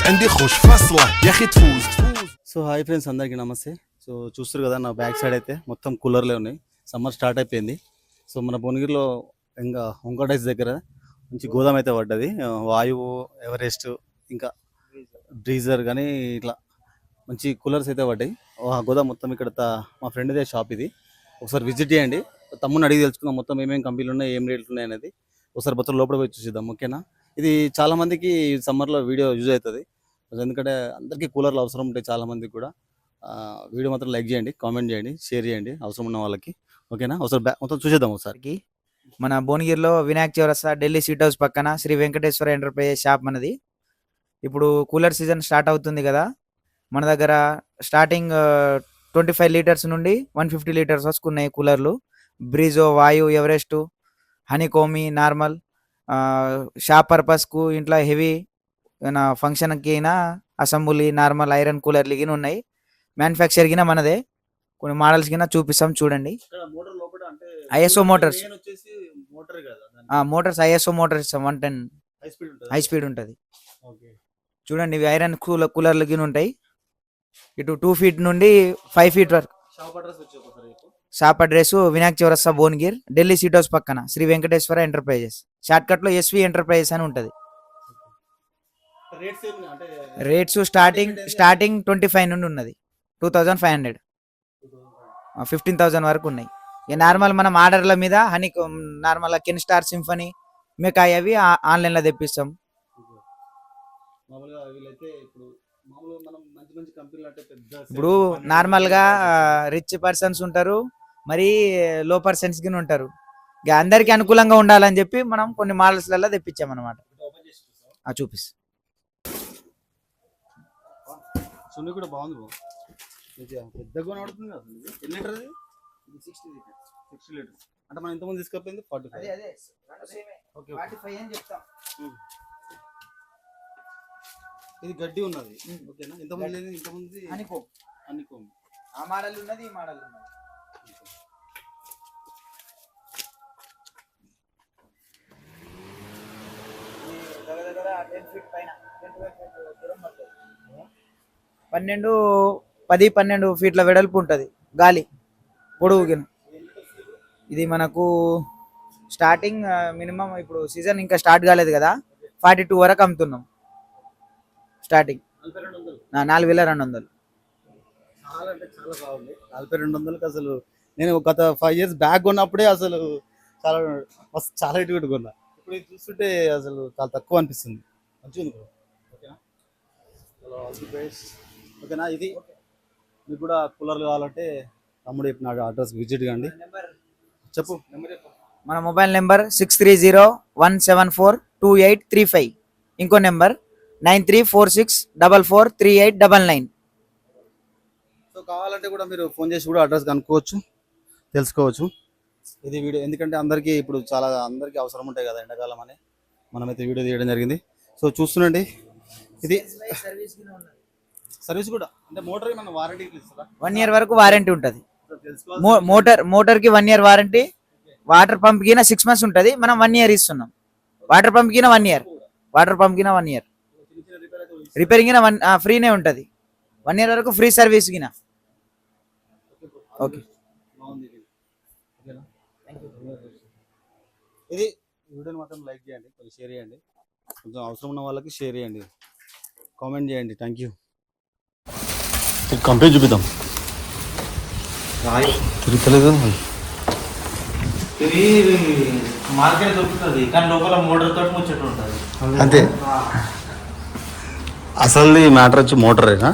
عندي خوش فصله يا اخي تفوز. So hi friends, అందరికీ నమస్తే. So చూస్తారు కదా, నా బ్యాక్ సైడ్ అయితే మొత్తం కూలర్లే ఉన్నాయి. సమ్మర్ స్టార్ట్ అయిపోయింది. సో మన భువనగిరిలో ఇంకా వెంకటేష్ దగ్గర మంచి గోదాం అయితే పడ్డది. వాయువు, ఎవరెస్ట్, ఇంకా బ్రీజర్ కానీ ఇట్లా మంచి కూలర్స్ అయితే పడ్డాయి. ఆ గోదాం మొత్తం ఇక్కడ మా ఫ్రెండ్దే షాప్ ఇది. ఒకసారి విజిట్ చేయండి. తమ్ముని అడిగి తెలుసుకుందాం మొత్తం ఏమేమి కంపెనీలు ఉన్నాయి, ఏం రేట్లు ఉన్నాయి అనేది. ఒకసారి మొత్తం లోపల పోయి చూసిద్దాం. ఓకేనా? ఇది చాలా మందికి సమ్మర్లో వీడియో యూజ్ అవుతుంది. ఎందుకంటే అందరికీ కూలర్లు అవసరం ఉంటాయి చాలా మందికి కూడా. వీడియో మాత్రం లైక్ చేయండి, కామెంట్ చేయండి, షేర్ చేయండి అవసరం ఉన్న వాళ్ళకి. ఓకేనా? ఒకసారి మొత్తం చూసేద్దాం ఒకసారి. మన భువనగిరిలో వినాయక్ చౌరస్తా ఢిల్లీ సీట్ హౌస్ పక్కన శ్రీ వెంకటేశ్వర ఎంటర్ప్రైజెస్ షాప్ మనది. ఇప్పుడు కూలర్ సీజన్ స్టార్ట్ అవుతుంది కదా, మన దగ్గర స్టార్టింగ్ 25 లీటర్స్ నుండి 150 లీటర్స్ వరకు ఉన్నాయి కూలర్లు. బ్రీజో, వాయు, ఎవరెస్ట్, హనీకోమి, నార్మల్, షాప్ పర్పస్కు, ఇంట్లో హెవీ ఫంక్షన్కి అయినా అసెంబ్లీ, నార్మల్, ఐరన్ కూలర్లు గిన ఉన్నాయి. మ్యానుఫ్యాక్చర్ గిన మనదే. కొన్ని మోడల్స్ గిన చూపిస్తాం చూడండి. ISO Motors, Motors ISO Motors 110 high speed ఉంటుంది. చూడండి, ఇవి ఐరన్ కూలర్లు గిన ఉంటాయి. ఇటు 2 feet నుండి 5 feet వరకు. షాప్ అడ్రస్ వినాయక్ చౌరస్తా, భువనగిర్, ఢిల్లీ సీట్ హౌస్ పక్కన Shri Venkateswara enterprises. Short cut లో ఎస్వి ఎంటర్ప్రైజెస్ అని ఉంటది. రేట్స్ స్టార్టింగ్ 25 నుండి ఉన్నది. 2500, 15,000 వరకు ఉన్నాయి. ఇక నార్మల్ మనం ఆర్డర్ల మీద honey normal can star, symphony, McCoy అవి ఆన్లైన్ లో తెప్పిస్తాం. ఇప్పుడు నార్మల్ గా రిచ్ పర్సన్స్ ఉంటారు, మరి లో పర్సన్స్ గిన ఉంటారు. ఇక అందరికి అనుకూలంగా ఉండాలని చెప్పి మనం కొన్ని మోడల్స్ లలో తెప్పించాం అన్నమాట. చూపిస్తా. సున్ని కూడా బాగుంది, పెద్దగా నడుతుంది కదా. ఎన్ని లీటర్ అది? 60 లీటర్స్. అంటే మనం ఇంతకుముందు తీసుకపోయింది 45. ఇది గడ్డి ఉన్నది. ఓకేనా? ఇంతకుముందు హనీకోమ్ ఆ మోడల్ ఉన్నది, ఈ మోడల్ ఉన్నది. దగ్గర 10 feet పైన 12 ఫీట్ల వెడల్పు ఉంటుంది. గాలి పొడవుగిన. ఇది మనకు స్టార్టింగ్ మినిమం, ఇప్పుడు సీజన్ ఇంకా స్టార్ట్ కాలేదు కదా, 42 వరకు అమ్ముతున్నాం. స్టార్టింగ్ 4,200. చాలా అంటే చాలా బాగుంది. 4,200కి అసలు నేను గత 5 years బ్యాక్ కొన్నప్పుడే అసలు చాలా ఇటు కొన్నా. ఇప్పుడు ఇది చూస్తుంటే అసలు చాలా తక్కువ అనిపిస్తుంది. మంచిగా ఉంది. ఓకేనా? ఓకేనా? ఇది మీకు కూడా కూలర్లు కావాలంటే తమ్ముడు చెప్పిన అడ్రస్ విజిట్ కండి. చెప్పు. మన మొబైల్ నెంబర్ 6301742835. ఇంకో నెంబర్ 9346443899. సో కావాలంటే కూడా మీరు ఫోన్ చేసి కూడా అడ్రస్ కనుక్కోవచ్చు, తెలుసుకోవచ్చు. ఇది వీడియో ఎందుకంటే అందరికీ అవసరం ఉంటాయి కదా ఎండాకాలం అని మనమైతే వీడియో తీయడం జరిగింది. సో చూస్తుండండి. ఇది సర్వీస్ కూడా అంటే మోటార్ మన వారంటీ ఇస్తారా? 1 year వరకు వారంటీ ఉంటుంది. మోటార్ కి 1 year వారంటీ. వాటర్ పంప్ కింద 6 months ఉంటుంది. మనం 1 year ఇస్తున్నాం. వాటర్ పంప్ కింద 1 year, రిపేరింగ్ కింద ఫ్రీనే ఉంటుంది. 1 year వరకు ఫ్రీ సర్వీస్ కింద. ఓకే, ఇది వీడియోని మాత్రం లైక్ చేయండి, కొంచెం షేర్ చేయండి, కొంచెం అవసరం ఉన్న వాళ్ళకి షేర్ చేయండి, కామెంట్ చేయండి. Thank you. కంపెనీ చూపిద్దాం. తిరుగుతలేదు మార్కెట్ దొరుకుతుంది కానీ లోపల మోటార్ తోటి ముచ్చట ఉంటుంది అంతే. అసలు మ్యాటర్ వచ్చి మోటరేనా?